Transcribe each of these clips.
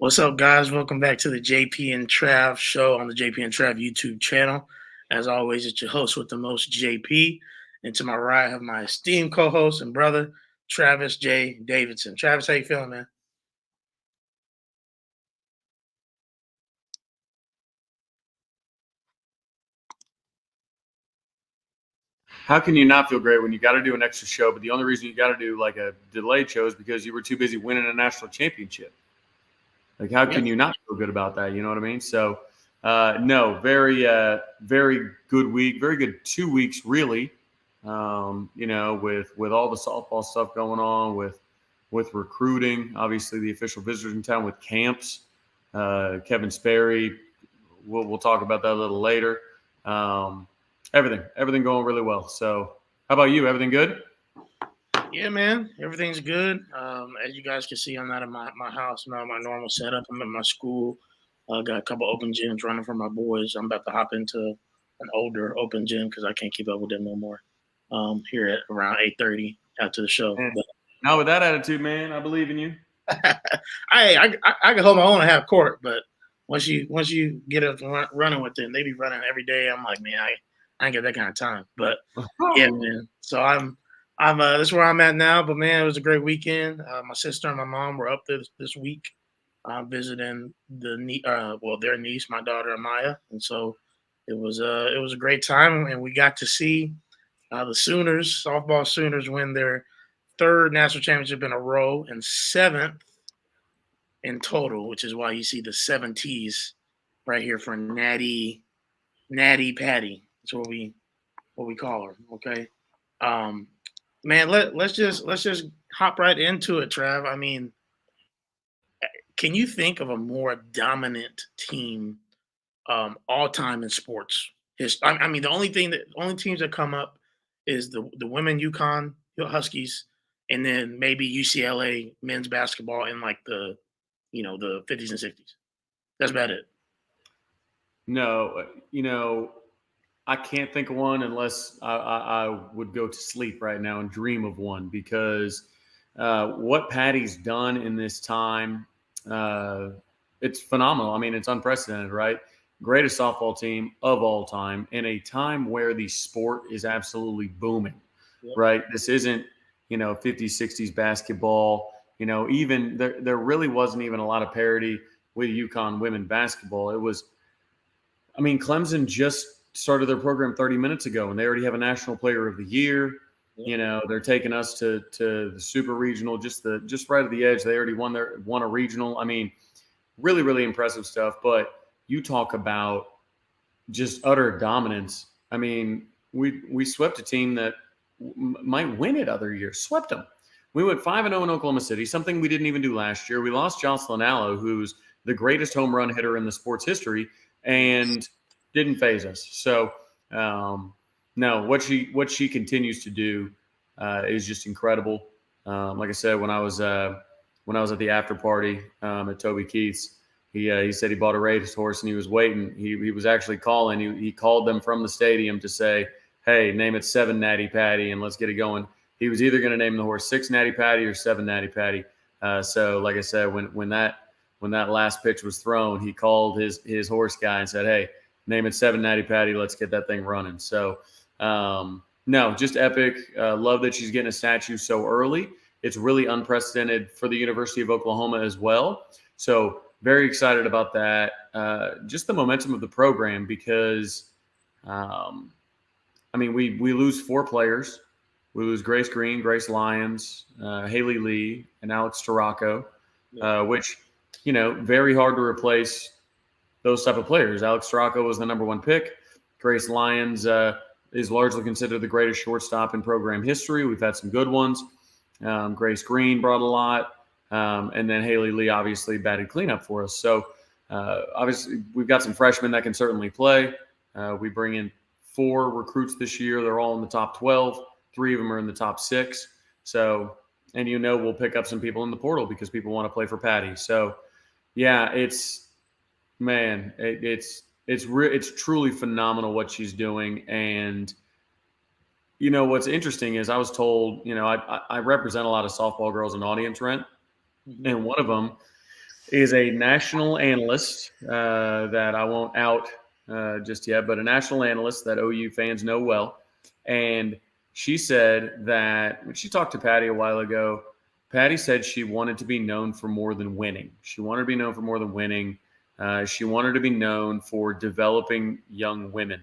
What's up, guys? Welcome back to the JP and Trav show on the JP and Trav YouTube channel. As always, it's your host with the most, JP. And to my right, I have my esteemed co-host and brother, Travis J. Davidson. Travis, how you feeling, man? How can you not feel great when you got to do an extra show? But the only reason you got to do like a delayed show is because you were too busy winning a national championship. Like, how Yeah. can you not feel good about that? You know what I mean? So, no, very good week, very good 2 weeks, really. With all the softball stuff going on, with recruiting, obviously the official visitors in town with camps. Kevin Sperry, we'll talk about that a little later. Um, everything going really well. So, how about you? Everything good? Yeah, man. Everything's good. As you guys can see, I'm not in my house, not my normal setup. I'm at my school. Got a couple open gyms running for my boys. I'm about to hop into an older open gym because I can't keep up with them no more. Here at around 8:30 after the show. And now with that attitude, man, I believe in you. I can hold my own and have court, but once you get up and running with them, they be running every day. I'm like, man, I ain't got that kind of time. But yeah, man. So I'm this is where I'm at now. But man, it was a great weekend. My sister and my mom were up there this week, visiting their niece, my daughter Amaya, and so it was a great time, and we got to see the softball Sooners, win their third national championship in a row and seventh in total, which is why you see the seven T's right here for Natty Patty. That's what we call her. Okay, um, man. Let's just hop right into it, Trav. I mean, can you think of a more dominant team all time in sports? I mean, the only teams that come up is the women UConn Huskies, and then maybe UCLA men's basketball in like the 50s and 60s. That's about it. No, I can't think of one unless I would go to sleep right now and dream of one because what Patty's done in this time, uh, it's phenomenal. I mean, it's unprecedented, right? Greatest softball team of all time in a time where the sport is absolutely booming, Yep. right? This isn't, 50s, 60s basketball. Even there really wasn't even a lot of parity with UConn women basketball. I mean, Clemson just started their program 30 minutes ago, and they already have a National Player of the Year. Yep. They're taking us to the Super Regional, just right at the edge. They already won a regional. I mean, really, really impressive stuff. But you talk about just utter dominance. I mean, we swept a team that might win it other years. Swept them. We went 5-0 in Oklahoma City, something we didn't even do last year. We lost Jocelyn Allo, who's the greatest home run hitter in the sports history, and didn't phase us. So, no, what she continues to do is just incredible. Like I said, when I was at the after party at Toby Keith's, he said he bought a racehorse and he was waiting. He was actually calling. He called them from the stadium to say, "Hey, name it 7 Natty Patty and let's get it going." He was either going to name the horse 6 Natty Patty or 7 Natty Patty. So, like I said, when that last pitch was thrown, he called his horse guy and said, "Hey, name it 7 Natty Patty. Let's get that thing running." So, no, just epic. Love that she's getting a statue so early. It's really unprecedented for the University of Oklahoma as well. So, very excited about that. Just the momentum of the program because, I mean, we lose 4 players. We lose Grace Green, Grace Lyons, Haley Lee, and Alex Tarraco, which, very hard to replace those type of players. Alex Tarraco was the number 1 pick. Grace Lyons is largely considered the greatest shortstop in program history. We've had some good ones. Grace Green brought a lot. And then Haley Lee obviously batted cleanup for us. So obviously we've got some freshmen that can certainly play. We bring in 4 recruits this year. They're all in the top 12. 3 of them are in the top 6. So, and we'll pick up some people in the portal because people want to play for Patty. So, yeah, it's truly phenomenal what she's doing. And what's interesting is I was told, I represent a lot of softball girls in audience rent, Mhm. and one of them is a national analyst that I won't out just yet, but a national analyst that OU fans know well. And she said that when she talked to Patty a while ago, Patty said she wanted to be known for more than winning. She wanted to be known for more than winning. She wanted to be known for developing young women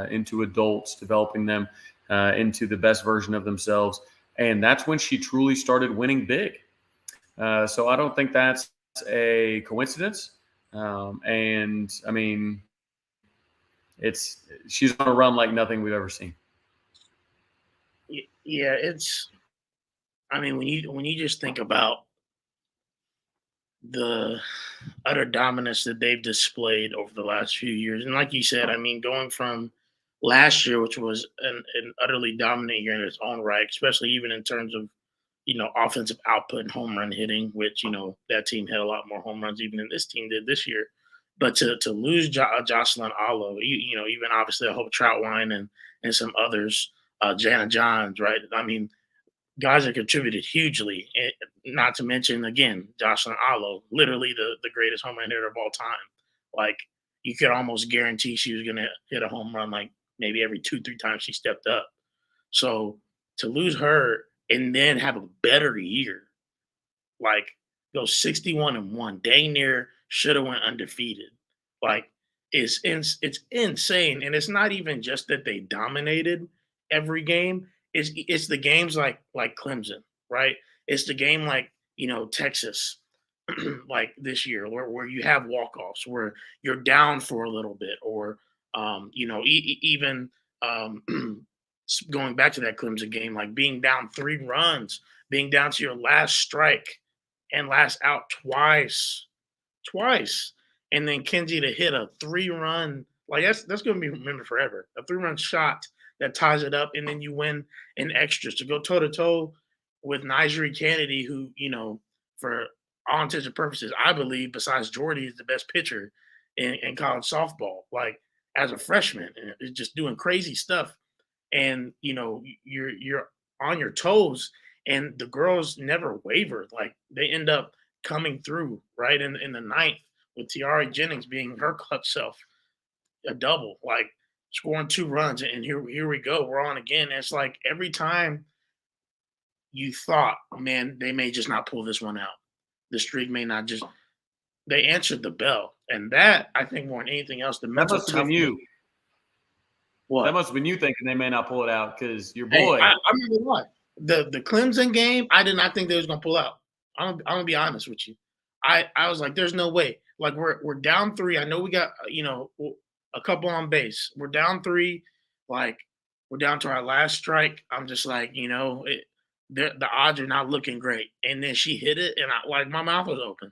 into adults, developing them into the best version of themselves. And that's when she truly started winning big. So I don't think that's a coincidence. And I mean, she's on a run like nothing we've ever seen. Yeah, it's. I mean, when you just think about the utter dominance that they've displayed over the last few years, and like you said, I mean, going from last year, which was an utterly dominant year in its own right, especially even in terms of offensive output and home run hitting, which that team had a lot more home runs even than this team did this year. But to lose Jocelyn Allo, even obviously I hope Troutwine and some others, Jana Johns, right? I mean, guys that contributed hugely. Not to mention again, Jocelyn Allo, literally the greatest home run hitter of all time. Like you could almost guarantee she was gonna hit a home run like maybe every 2, 3 times she stepped up. So to lose her and then have a better year, like go 61-1, dang near should have went undefeated. Like it's insane, and it's not even just that they dominated every game. It's the games like Clemson, right? It's the game like Texas, like this year, where you have walk offs, where you're down for a little bit, or even um, going back to that Clemson game, like being down 3 runs, being down to your last strike and last out twice, and then Kenji to hit a 3-run, like that's going to be remembered forever. A 3-run shot that ties it up, and then you win in extras to go toe to toe with Nigeri Kennedy, who for all intents and purposes, I believe besides Jordy is the best pitcher in college softball. Like as a freshman, and it's just doing crazy stuff, and you're on your toes, and the girls never wavered. Like they end up coming through right in the ninth with Tiara Jennings being her club self a double, like scoring 2 runs, and here we go, we're on again. And it's like every time you thought, man, they may just not pull this one out, the streak may not just, they answered the bell, and that I think more than anything else, the That mental must have been toughness. you. That What? must have been you thinking they may not pull it out because your Hey, boy. I remember what the Clemson game. I did not think they was gonna pull out. I'm gonna be honest with you. I was like, there's no way. Like we're down 3. I know we got a couple on base. We're down 3. Like we're down to our last strike. I'm just like the odds are not looking great. And then she hit it, and my mouth was open.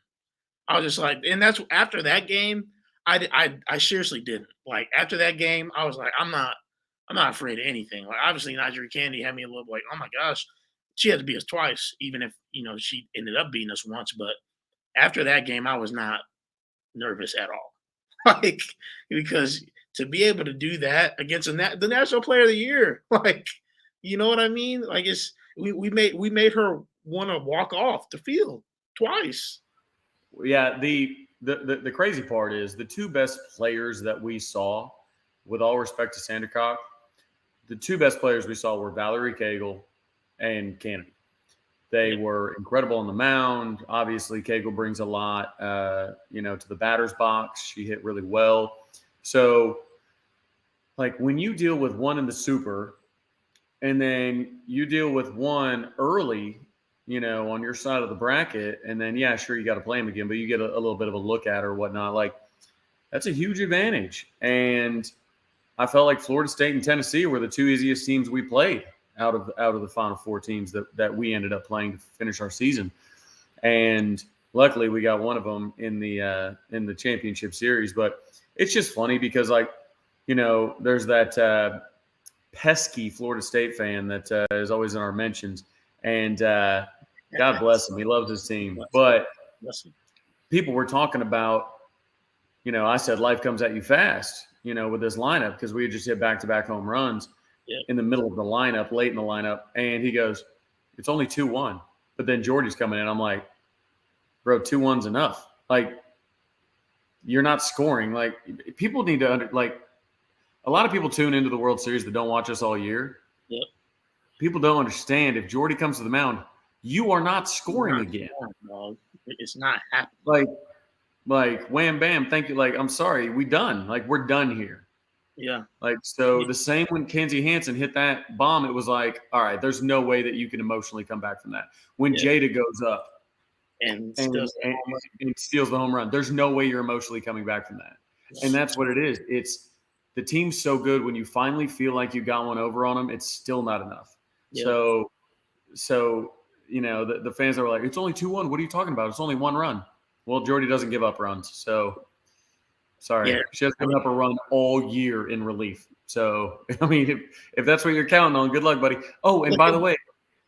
I was just like, and that's after that game. I seriously didn't like after that game. I was like, I'm not afraid of anything. Like obviously, Nigeria Candy had me a little like, oh my gosh, she had to beat us twice, even if she ended up beating us once. But after that game, I was not nervous at all. Like because to be able to do that against the National Player of the Year, like you know what I mean? Like we made her want to walk off the field twice. Yeah, the crazy part is the two best players that we saw, with all respect to Sandercock, the two best players we saw were Valerie Cagle and Kennedy. They were incredible on the mound. Obviously, Cagle brings a lot, to the batter's box. She hit really well. So, like when you deal with one in the super, and then you deal with one early, on your side of the bracket, and then yeah, sure, you got to play him again, but you get a little bit of a look at her or whatnot. Like that's a huge advantage. And I felt like Florida State and Tennessee were the two easiest teams we played out of the Final Four teams that we ended up playing to finish our season. And luckily, we got one of them in the championship series. But it's just funny because there's that pesky Florida State fan that is always in our mentions, and God bless him, he loves his team. But people were talking about, I said life comes at you fast, with this lineup because we had just hit back-to-back home runs in the middle of the lineup, late in the lineup, and he goes, "It's only 2-1," but then Jordy's coming in. I'm like, "Bro, 2-1's enough. Like, you're not scoring. Like, people need to a lot of people tune into the World Series that don't watch us all year. Yep. People don't understand, if Jordy comes to the mound, you are not scoring again. Dog. It's not happening. Like wham bam, thank you. Like, I'm sorry, we done. Like, we're done here. Yeah. Like, so the same when Kenzie Hansen hit that bomb, it was like, all right, there's no way that you can emotionally come back from that. When Jada goes up and steals the home run, there's no way you're emotionally coming back from that. And that's what it is. It's the team's so good, when you finally feel like you got one over on them, it's still not enough. Yeah. So you know, the fans are like, it's only 2-1. What are you talking about? It's only one run. Well, Jordy doesn't give up runs. So sorry. Yeah. She hasn't given up a run all year in relief. So, I mean, if that's what you're counting on, good luck, buddy. Oh, and by the way,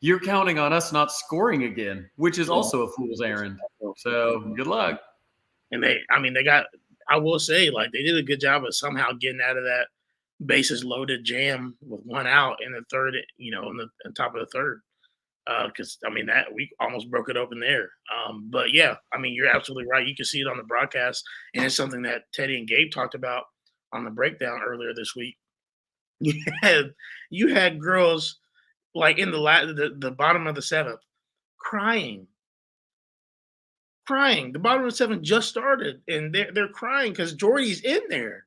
you're counting on us not scoring again, which is also a fool's errand. So good luck. And I will say, like, they did a good job of somehow getting out of that bases loaded jam with one out in the third, on the top of the third. Because that we almost broke it open there. But yeah, you're absolutely right. You can see it on the broadcast, and it's something that Teddy and Gabe talked about on the breakdown earlier this week. You had girls like in the bottom of the seventh crying. The bottom of the seventh just started, and they're crying because Jordy's in there.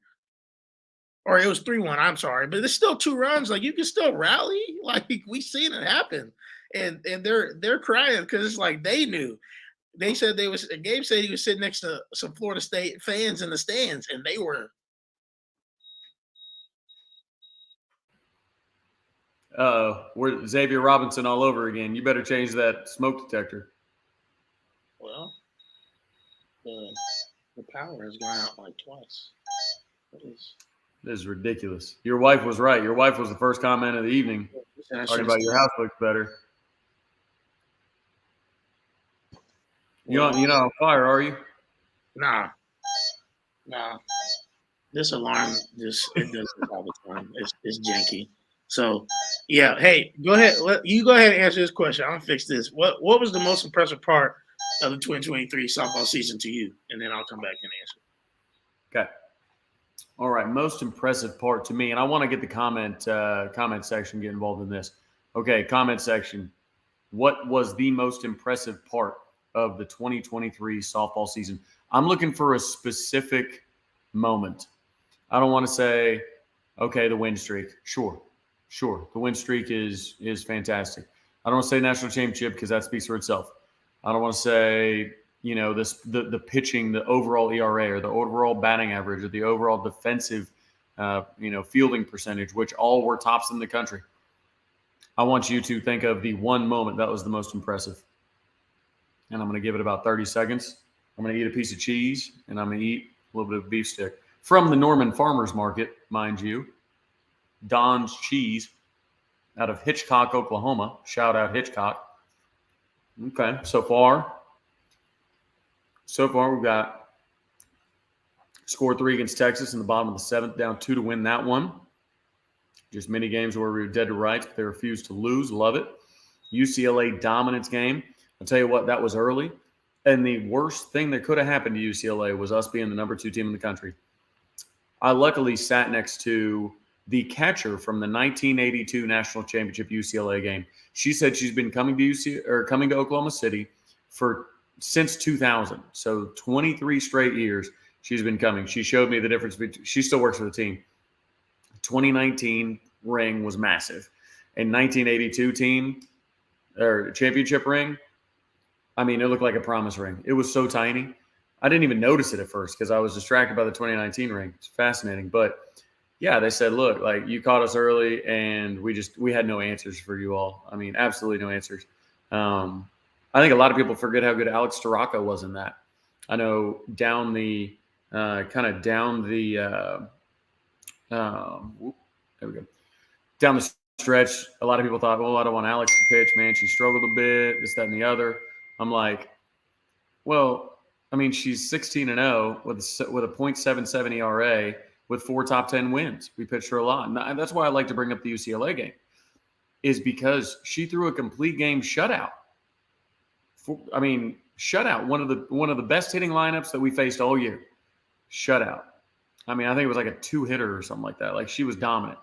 Or it was 3-1. I'm sorry, but there's still 2 runs. Like, you can still rally. Like, we seen it happen, and they're crying because it's like they knew. They said Gabe said he was sitting next to some Florida State fans in the stands, and they were. We're Xavier Robinson all over again. You better change that smoke detector. Well, the power has gone out like twice. This is ridiculous. Your wife was right. Your wife was the first comment of the evening. Talking about your house looks better. You're not on fire, are you? Nah. This alarm it doesn't all the time. It's janky. So yeah, hey, go ahead. You go ahead and answer this question. I'm gonna fix this. What was the most impressive part of the 2023 softball season to you? And then I'll come back and answer. Okay. All right, most impressive part to me, and I want to get the comment section get involved in this. Okay, comment section. What was the most impressive part of the 2023 softball season? I'm looking for a specific moment. I don't want to say, okay, the win streak. Sure, the win streak is fantastic. I don't want to say national championship because that speaks for itself. I don't want to say, the pitching, the overall ERA, or the overall batting average, or the overall defensive, fielding percentage, which all were tops in the country. I want you to think of the one moment that was the most impressive. And I'm going to give it about 30 seconds. I'm going to eat a piece of cheese, and I'm going to eat a little bit of beef stick from the Norman Farmers Market, mind you. Don's Cheese out of Hitchcock, Oklahoma. Shout out Hitchcock. Okay, so far we've got scored 3 against Texas in the bottom of the 7th, down 2 to win that one. Just many games where we were dead to rights, but they refused to lose. Love it. UCLA dominance game. I'll tell you what, that was early. And the worst thing that could have happened to UCLA was us being the number 2 team in the country. I luckily sat next to the catcher from the 1982 National Championship UCLA game. She said she's been coming to Oklahoma City since 2000. So 23 straight years she's been coming. She showed me the difference between, she still works for the team. 2019 ring was massive. And 1982 team or championship ring, it looked like a promise ring. It was so tiny. I didn't even notice it at first because I was distracted by the 2019 ring. It's fascinating. But yeah, they said, look, like, you caught us early and we had no answers for you all. Absolutely no answers. I think a lot of people forget how good Alex Taraka was in that. I know down the stretch, a lot of people thought, well, I don't want Alex to pitch, man. She struggled a bit, this, that, and the other. I'm like, well, she's 16-0 with a .77 ERA with 4 top 10 wins. We pitched her a lot. And that's why I like to bring up the UCLA game, is because she threw a complete game shutout. shutout. One of the best hitting lineups that we faced all year. Shutout. I mean, I think it was like a 2-hitter or something like that. Like, she was dominant.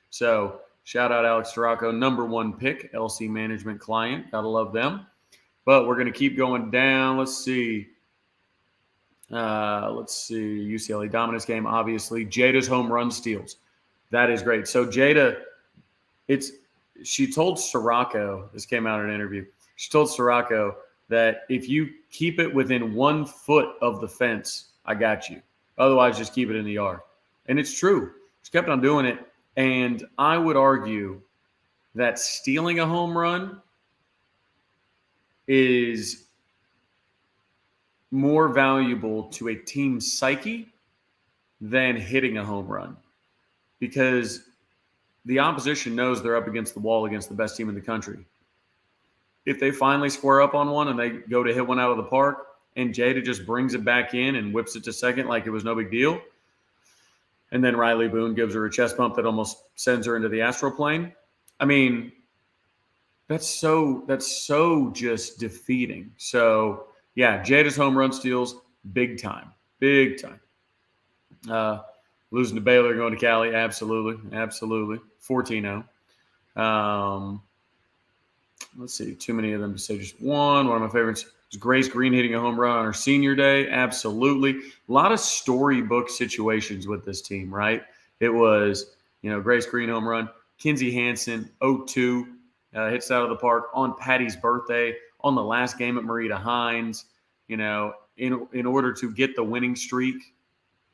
So shout out Alex Storako, number 1 pick, LC management client. Gotta love them. But we're going to keep going down. Let's see. UCLA dominance game, obviously. Jada's home run steals. That is great. So Jada, she told Storako, this came out in an interview, she told Storako that if you keep it within 1 foot of the fence, I got you. Otherwise, just keep it in the yard. And it's true. She kept on doing it. And I would argue that stealing a home run is more valuable to a team's psyche than hitting a home run, because the opposition knows they're up against the wall against the best team in the country. If they finally square up on one and they go to hit one out of the park and Jada just brings it back in and whips it to second like it was no big deal, and then Riley Boone gives her a chest bump that almost sends her into the astral plane, I mean, that's so just defeating. So yeah, Jada's home run steals, big time. Losing to Baylor, going to Cali, absolutely. 14-0. Let's see, too many of them to say just one. One of my favorites is Grace Green hitting a home run on her senior day, absolutely. A lot of storybook situations with this team, right? It was, Grace Green home run. Kinsey Hansen, 0-2, hits out of the park on Patty's birthday, on the last game at Marita Hines, in order to get the winning streak.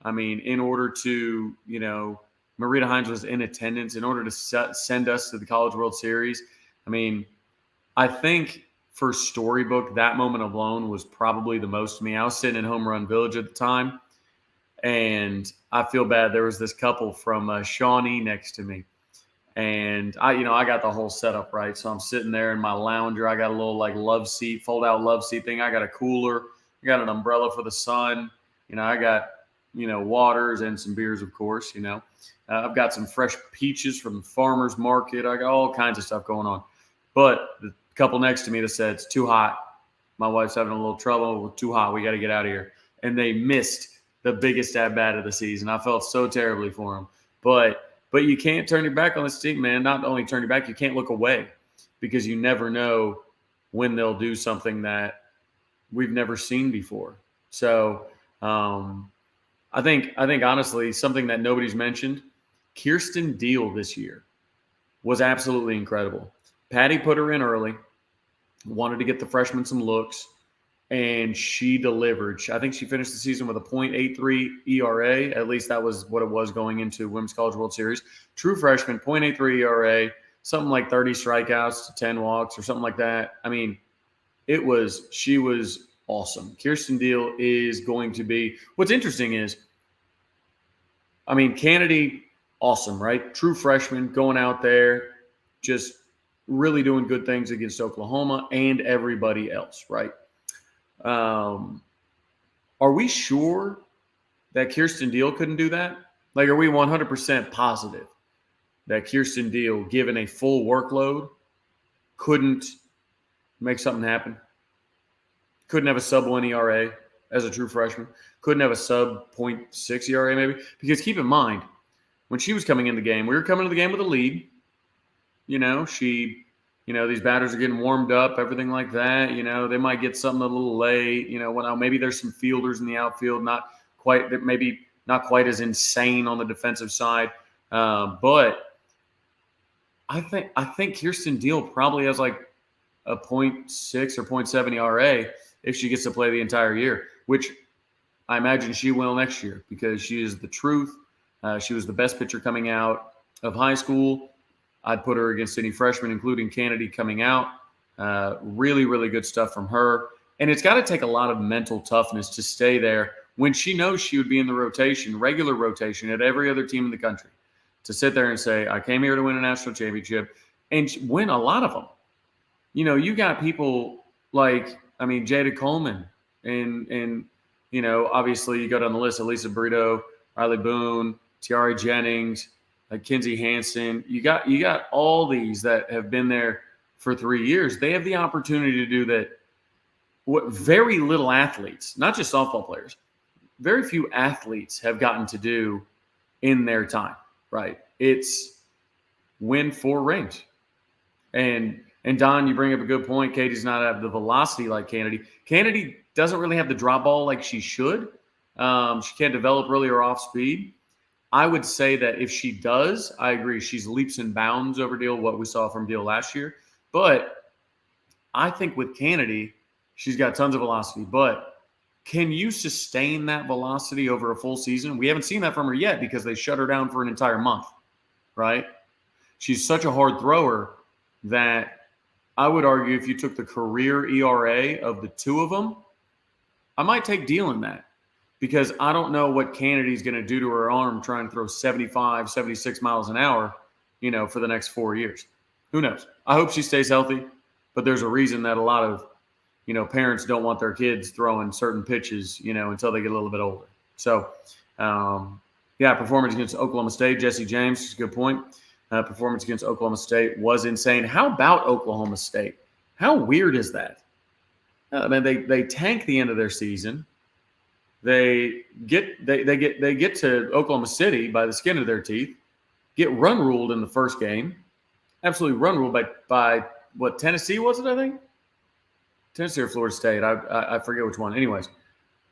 I mean, in order to, Marita Hines was in attendance in order to send us to the College World Series. I mean, I think for storybook, that moment alone was probably the most to me. I was sitting in Home Run Village at the time, and I feel bad. There was this couple from Shawnee next to me. And I got the whole setup right. So I'm sitting there in my lounger. I got a little love seat, fold out love seat thing. I got a cooler. I got an umbrella for the sun. I got, waters and some beers, of course, I've got some fresh peaches from the farmer's market. I got all kinds of stuff going on. But the couple next to me that said, it's too hot. My wife's having a little trouble. We're too hot. We got to get out of here. And they missed the biggest at-bat of the season. I felt so terribly for them. But you can't turn your back on this team, man. Not only turn your back, you can't look away, because you never know when they'll do something that we've never seen before. So I think honestly, something that nobody's mentioned, Kirsten Deal this year was absolutely incredible. Patty put her in early, wanted to get the freshmen some looks, and she delivered. I think she finished the season with a .83 ERA. At least that was what it was going into Women's College World Series. True freshman, .83 ERA, something like 30 strikeouts to 10 walks or something like that. I mean, she was awesome. Kirsten Deal is going to be – what's interesting is, Kennedy, awesome, right? True freshman going out there, just really doing good things against Oklahoma and everybody else, right? Are we sure that Kirsten Deal couldn't do that? Are we 100% positive that Kirsten Deal, given a full workload, couldn't make something happen? Couldn't have a sub-1 ERA as a true freshman? Couldn't have a sub .6 ERA maybe? Because keep in mind, when she was coming in the game, we were coming to the game with a lead. These batters are getting warmed up, everything like that. They might get something a little late. Maybe there's some fielders in the outfield, maybe not quite as insane on the defensive side. But I think Kirsten Deal probably has a .6 or .7 ERA if she gets to play the entire year, which I imagine she will next year, because she is the truth. She was the best pitcher coming out of high school. I'd put her against any freshman, including Kennedy coming out. Really, really good stuff from her. And it's got to take a lot of mental toughness to stay there when she knows she would be in the rotation, regular rotation at every other team in the country, to sit there and say, I came here to win a national championship, and win a lot of them. You got people like, Jada Coleman, and obviously you go down the list, Elisa Brito, Riley Boone, Tiari Jennings, Kinsey Hansen. You got all these that have been there for 3 years. They have the opportunity to do that what very little athletes, not just softball players, very few athletes have gotten to do in their time, right? It's win 4 rings. And Don, you bring up a good point. Katie's not have the velocity like Kennedy. Kennedy doesn't really have the drop ball like she should. She can't develop really her off speed. I would say that if she does, I agree. She's leaps and bounds over Deal, what we saw from Deal last year. But I think with Kennedy, she's got tons of velocity. But can you sustain that velocity over a full season? We haven't seen that from her yet because they shut her down for an entire month, right? She's such a hard thrower that I would argue if you took the career ERA of the two of them, I might take Deal in that because I don't know what Kennedy's going to do to her arm trying to throw 75, 76 miles an hour, for the next 4 years. Who knows? I hope she stays healthy, but there's a reason that a lot of, parents don't want their kids throwing certain pitches, until they get a little bit older. So, performance against Oklahoma State, Jesse James, is a good point. Performance against Oklahoma State was insane. How about Oklahoma State? How weird is that? I mean, they tank the end of their season. They get to Oklahoma City by the skin of their teeth. Get run ruled in the first game. Absolutely run ruled by what, Tennessee was it? I think Tennessee or Florida State. I forget which one. Anyways,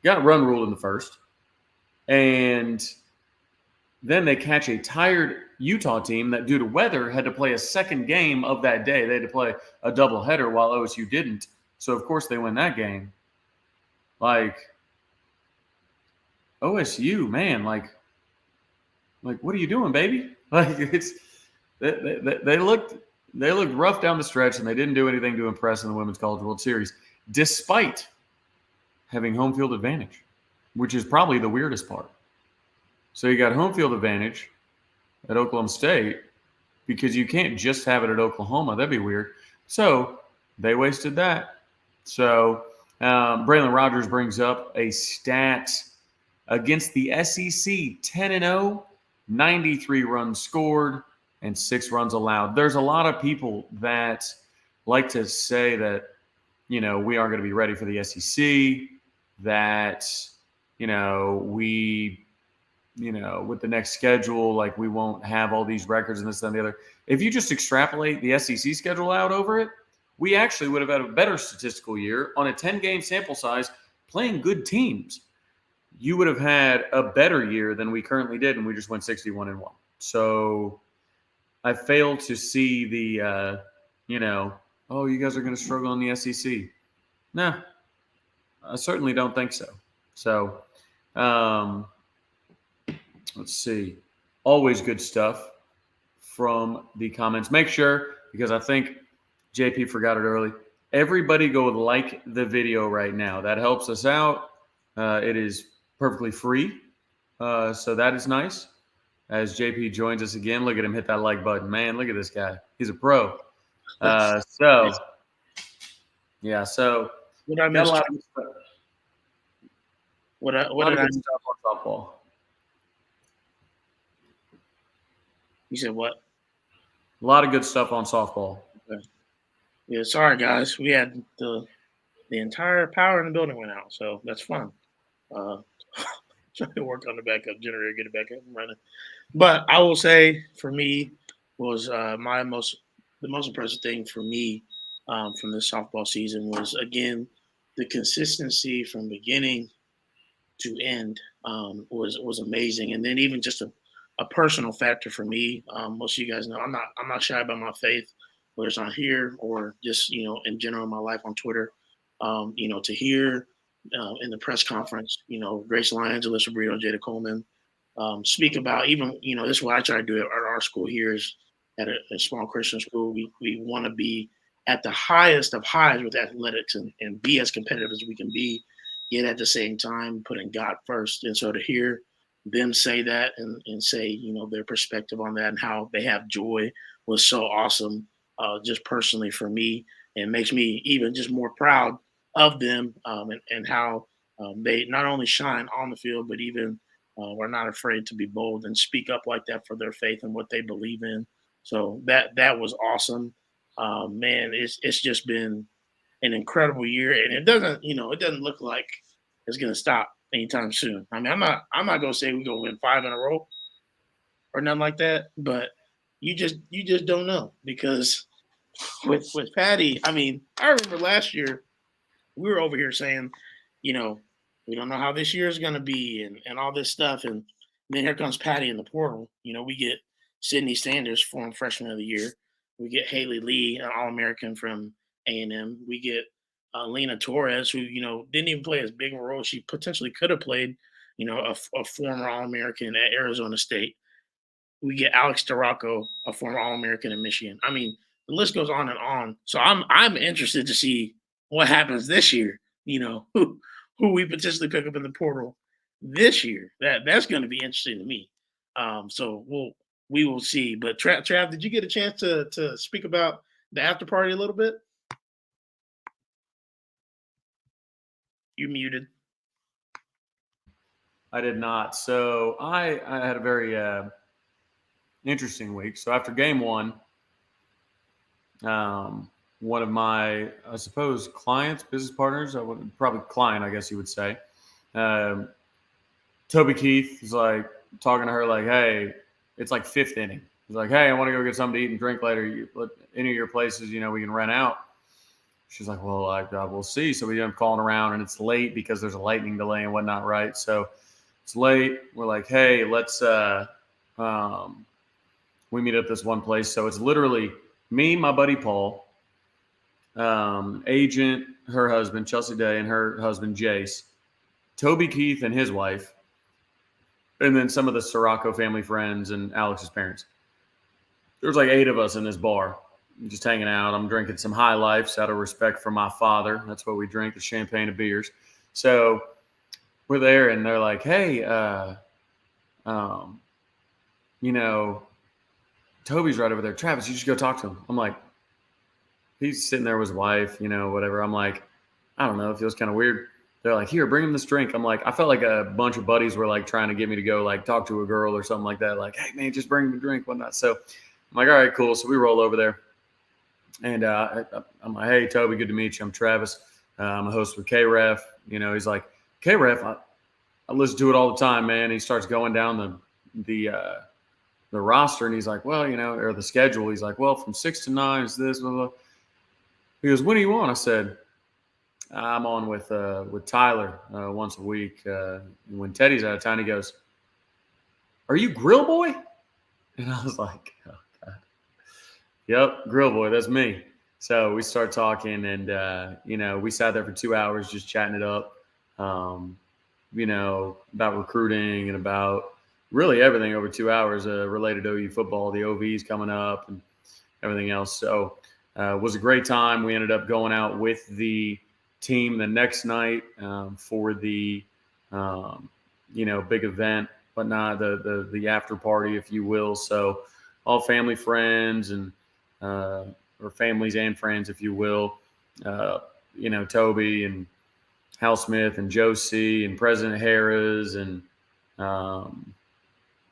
got run ruled in the first, and then they catch a tired Utah team that, due to weather, had to play a second game of that day. They had to play a doubleheader while OSU didn't. So, of course, they win that game. Like, OSU, man, like what are you doing, baby? Like, they looked rough down the stretch, and they didn't do anything to impress in the Women's College World Series, despite having home field advantage, which is probably the weirdest part. So you got home field advantage at Oklahoma State because you can't just have it at Oklahoma. That'd be weird. So they wasted that. So Braylon Rogers brings up a stat against the SEC, 10-0, 93 runs scored, and 6 runs allowed. There's a lot of people that like to say that, we aren't going to be ready for the SEC, that, we with the next schedule, like we won't have all these records and this and the other. If you just extrapolate the SEC schedule out over it, we actually would have had a better statistical year on a 10-game sample size playing good teams. You would have had a better year than we currently did, and we just went 61-1. So I fail to see the, oh, you guys are going to struggle in the SEC. No, I certainly don't think so. So, let's see. Always good stuff from the comments. Make sure, because I think JP forgot it early, everybody go like the video right now. That helps us out. It is perfectly free. So that is nice. As JP joins us again, look at him hit that like button. Man, look at this guy. He's a pro. So what I got missed? a lot of stuff. What did I? Stuff on softball. You said what? A lot of good stuff on softball. Okay. Yeah, sorry guys. We had the entire power in the building went out, so that's fun. Trying to work on the backup generator, get it back up and running. But I will say, for me, was the most impressive thing for me from this softball season was, again, the consistency from beginning to end was amazing, and then even just a personal factor for me. Most of you guys know I'm not shy about my faith, whether it's on here or just in general in my life on Twitter. To hear in the press conference, Grace Lyons, Alyssa Brito, Jada Coleman speak about, even this is what I try to do at our school here is at a small Christian school. We want to be at the highest of highs with athletics and be as competitive as we can be, yet at the same time putting God first. And so to hear them say that and say, their perspective on that and how they have joy was so awesome, just personally for me, and makes me even just more proud of them and how they not only shine on the field, but even are not afraid to be bold and speak up like that for their faith and what they believe in. So that was awesome. Man, it's just been an incredible year, and it doesn't, it doesn't look like it's gonna stop anytime soon. I mean, I'm not gonna say we're gonna win 5 in a row or nothing like that, but you just don't know because with Patty, I mean, I remember last year we were over here saying, you know, we don't know how this year is going to be and all this stuff. And then here comes Patty in the portal. We get Sydney Sanders, former freshman of the year. We get Haley Lee, an All American from A&M. We get Lena Torres, who, didn't even play as big of a role. She potentially could have played, a former All American at Arizona State. We get Alex Duraco, a former All American in Michigan. I mean, the list goes on and on. So I'm interested to see what happens this year. Who we potentially pick up in the portal this year. That's going to be interesting to me. So we will see. But Trav, did you get a chance to speak about the after party a little bit? You muted. I did not. So I had a very interesting week. So after game one, one of my, I suppose, clients, business partners, probably client, I guess you would say, um, Toby Keith is like talking to her like, hey, it's like fifth inning. He's like, hey, I want to go get something to eat and drink later. Any of your places, we can rent out. She's like, well, we'll see. So we end up calling around, and it's late because there's a lightning delay and whatnot, right? So it's late. We're like, hey, let's we meet at this one place. So it's literally me, my buddy Paul, agent, her husband, Chelsea Day, and her husband, Jace, Toby Keith and his wife, and then some of the Sirocco family friends and Alex's parents. There's like 8 of us in this bar, just hanging out. I'm drinking some High Lifes out of respect for my father. That's what we drink, the champagne and beers. So we're there, and they're like, hey, Toby's right over there. Travis, you should go talk to him. I'm like, he's sitting there with his wife, whatever. I'm like, I don't know. It feels kind of weird. They're like, here, bring him this drink. I'm like, I felt like a bunch of buddies were like trying to get me to go like talk to a girl or something like that. Like, hey, man, just bring him a drink, whatnot. So I'm like, all right, cool. So we roll over there. And I'm like, hey, Toby, good to meet you. I'm Travis. I'm a host with KREF. He's like, KREF, I listen to it all the time, man. He starts going down the roster, and he's like, well, or the schedule. He's like, well, from 6 to 9 is this, blah, blah. He goes, when are you on? I said, I'm on with Tyler once a week. When Teddy's out of town, he goes, are you Grill Boy? And I was like, oh, God. Yep, Grill Boy, that's me. So we start talking, and, we sat there for 2 hours just chatting it up, about recruiting and about really everything over 2 hours related to OU football, the OVs coming up and everything else. So it was a great time. We ended up going out with the team the next night for the, big event, whatnot, the after party, if you will. So all family, friends, and or families and friends, if you will. Toby and Hal Smith and Joe C. and President Harris and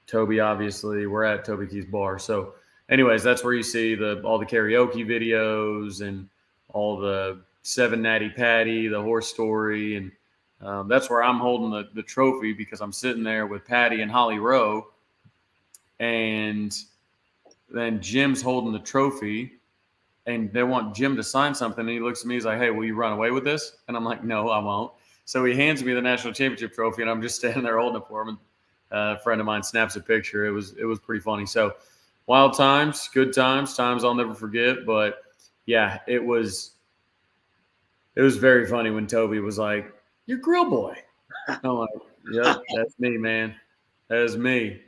Toby, obviously. We're at Toby Keith's bar. So anyways, that's where you see all the karaoke videos and all the 7 Natty Patty, the horse story. And that's where I'm holding the trophy because I'm sitting there with Patty and Holly Rowe. And then Jim's holding the trophy. And they want Jim to sign something. And he looks at me, he's like, hey, will you run away with this? And I'm like, no, I won't. So he hands me the national championship trophy, and I'm just standing there holding it for him. And a friend of mine snaps a picture. It was pretty funny. So wild times, good times I'll never forget. But yeah, it was very funny when Toby was like, you're Grill Boy. I'm like, yep, that's me, man. That is me.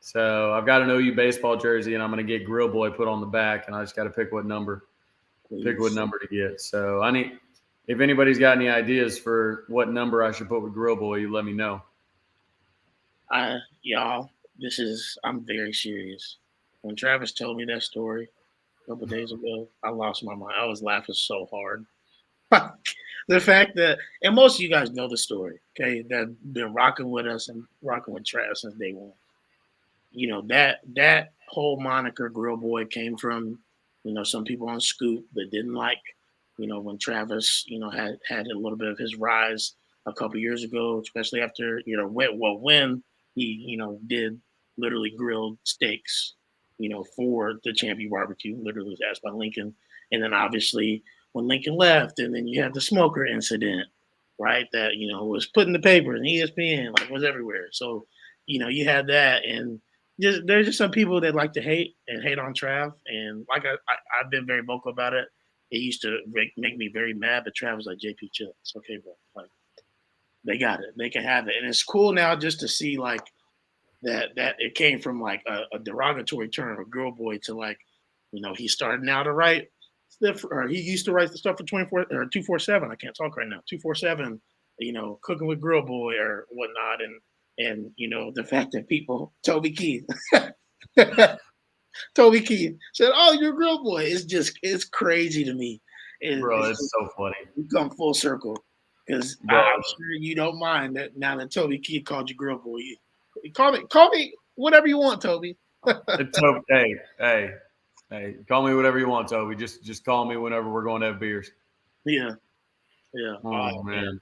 So I've got an OU baseball jersey, and I'm going to get Grill Boy put on the back, and I just got to pick what number to get. So if anybody's got any ideas for what number I should put with Grill Boy, you let me know. Y'all, I'm very serious. When Travis told me that story a couple days ago, I lost my mind. I was laughing so hard. The fact that, and most of you guys know the story, okay, that been rocking with us and rocking with Travis since day one. That whole moniker Grill Boy came from, some people on Scoop that didn't like when Travis, had a little bit of his rise a couple years ago, especially after, when he, did literally grilled steaks, for the champion barbecue, literally was asked by Lincoln. And then obviously when Lincoln left, and then you had the smoker incident, right? That, was put in the papers and ESPN, like was everywhere. So, you had that. And there's just some people that like to hate on Trav. And like I've been very vocal about it. It used to make me very mad, but Trav was like, JP, chill. It's okay, bro. Like, they got it. They can have it. And it's cool now just to see like that it came from like a derogatory term, a girl boy, to like, he's starting now to write stuff, or he used to write the stuff for 24 or 247. I can't talk right now. 247, cooking with girl boy or whatnot. And the fact that people, Toby Keith, Toby Keith said, "Oh, you're a grill boy." It's crazy to me. Bro, It's it's just, so funny. we come full circle because Bro, I'm sure you don't mind that now that Toby Keith called you grill boy. You call me whatever you want, Toby. hey, call me whatever you want, Toby. Just call me whenever we're going to have beers. Yeah, yeah. Oh Oh man, man.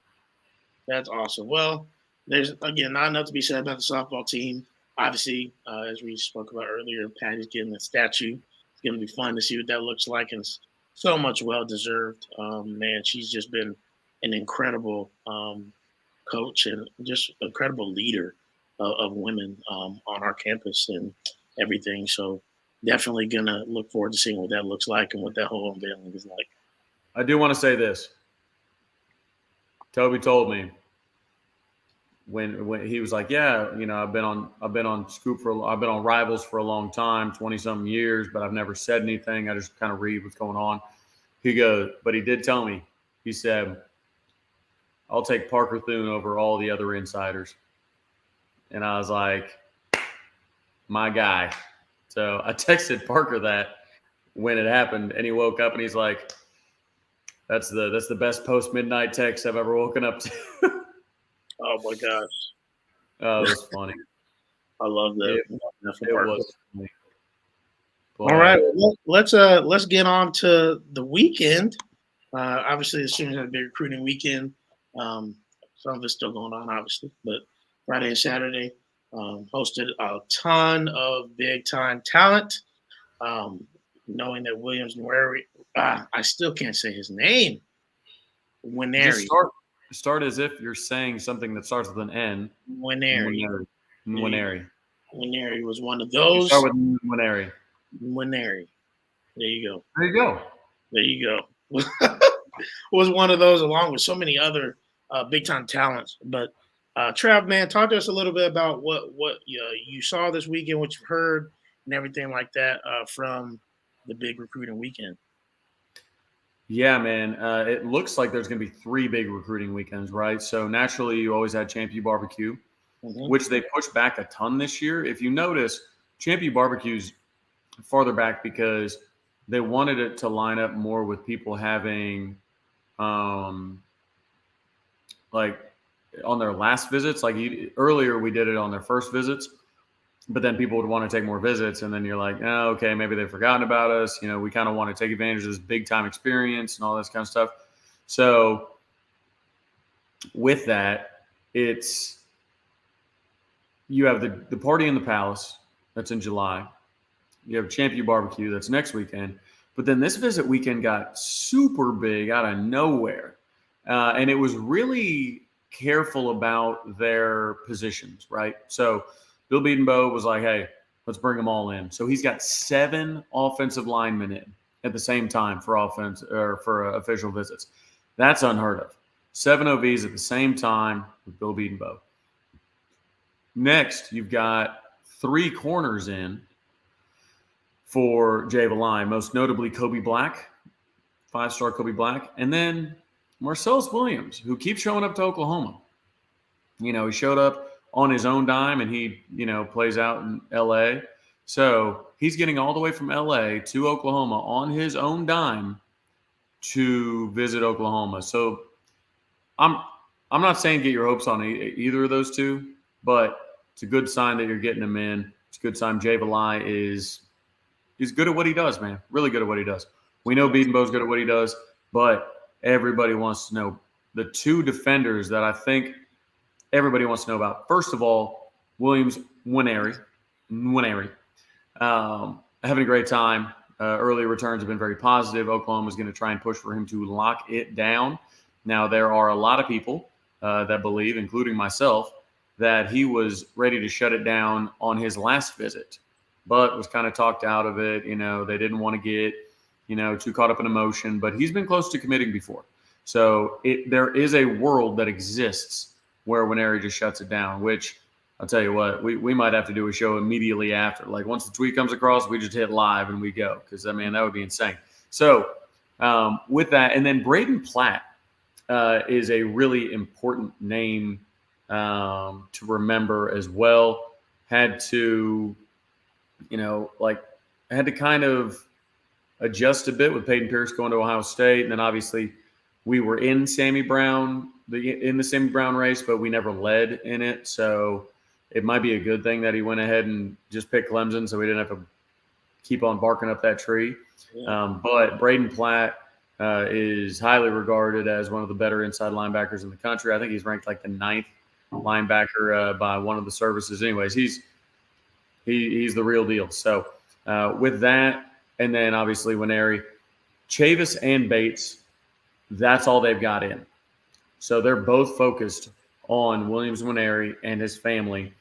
that's awesome. Well, there's again not enough to be said about the softball team. Obviously, as we spoke about earlier, Patty's getting a statue. It's going to be fun to see what that looks like, and it's so much well deserved. Man, she's just been an incredible coach and just incredible leader of women on our campus and everything. So definitely gonna look forward to seeing what that looks like and what that whole unveiling is like. I do want to say this. Toby told me when he was like, yeah, I've been on Scoop I've been on Rivals for a long time, 20 something years, but I've never said anything. I just kind of read what's going on. He goes, but he did tell me. He said, I'll take Parker Thune over all the other insiders. And I was like, my guy. So I texted Parker that when it happened, and he woke up and he's like, that's the best post midnight text I've ever woken up to. Oh my gosh, Oh, it was funny. I love that. It was funny. But, all right, well, let's get on to the weekend. Obviously, as soon as a big recruiting weekend, some of it's still going on, obviously, but Friday and Saturday hosted a ton of big time talent. Knowing that Williams Nweri, I still can't say his name. Just start as if you're saying something that starts with an N. Nwaneri. Nwaneri was one of those. You start with Nwaneri. Nwaneri. There you go. There you go. There you go. Was one of those along with so many other big time talents. But Trav, man, talk to us a little bit about what you saw this weekend, what you've heard, and everything like that from the big recruiting weekend. Yeah, man. It looks like there's going to be 3 big recruiting weekends, right? So naturally, you always had Champion Barbecue, which they pushed back a ton this year. If you notice, Champion Barbecue's farther back because they wanted it to line up more with people having, like on their last visits. Like earlier, we did it on their first visits. But then people would want to take more visits, and then you're like, oh, okay, maybe they've forgotten about us. We kind of want to take advantage of this big time experience and all this kind of stuff. So with that, you have the party in the Palace that's in July. You have Champion Barbecue that's next weekend. But then this visit weekend got super big out of nowhere, and it was really careful about their positions, right? So Bill Bedenbaugh was like, hey, let's bring them all in. So he's got 7 offensive linemen in at the same time for official visits. That's unheard of. 7 OVs at the same time with Bill Bedenbaugh. Next, you've got 3 corners in for Jay Valai, most notably Kobe Black, 5-star Kobe Black, and then Marcellus Williams, who keeps showing up to Oklahoma. He showed up on his own dime, and he, plays out in L.A. So he's getting all the way from L.A. to Oklahoma on his own dime to visit Oklahoma. So I'm not saying get your hopes on either of those 2, but it's a good sign that you're getting him in. It's a good sign. Jay Valai is good at what he does, man. Really good at what he does. We know Bedenbaugh's good at what he does. but everybody wants to know the two defenders that I think everybody wants to know about. First of all, Williams Nwaneri. Having a great time. Early returns have been very positive. Oklahoma is going to try and push for him to lock it down. Now, there are a lot of people that believe, including myself, that he was ready to shut it down on his last visit, but was kind of talked out of it. They didn't want to get, too caught up in emotion, but he's been close to committing before. So there is a world that exists where Nwaneri just shuts it down, which I'll tell you what, we might have to do a show immediately after. Like once the tweet comes across, we just hit live and we go, because, that would be insane. So with that, and then Braden Platt is a really important name to remember as well. Had to kind of adjust a bit with Peyton Pierce going to Ohio State. And then obviously we were in the Sammy Brown race, but we never led in it. So it might be a good thing that he went ahead and just picked Clemson, so we didn't have to keep on barking up that tree. Yeah. But Braden Platt is highly regarded as one of the better inside linebackers in the country. I think he's ranked like the 9th linebacker by one of the services. Anyways, he's the real deal. So with that, and then obviously Nwaneri, Chavis and Bates, that's all they've got in. So they're both focused on Williams Nwaneri and his family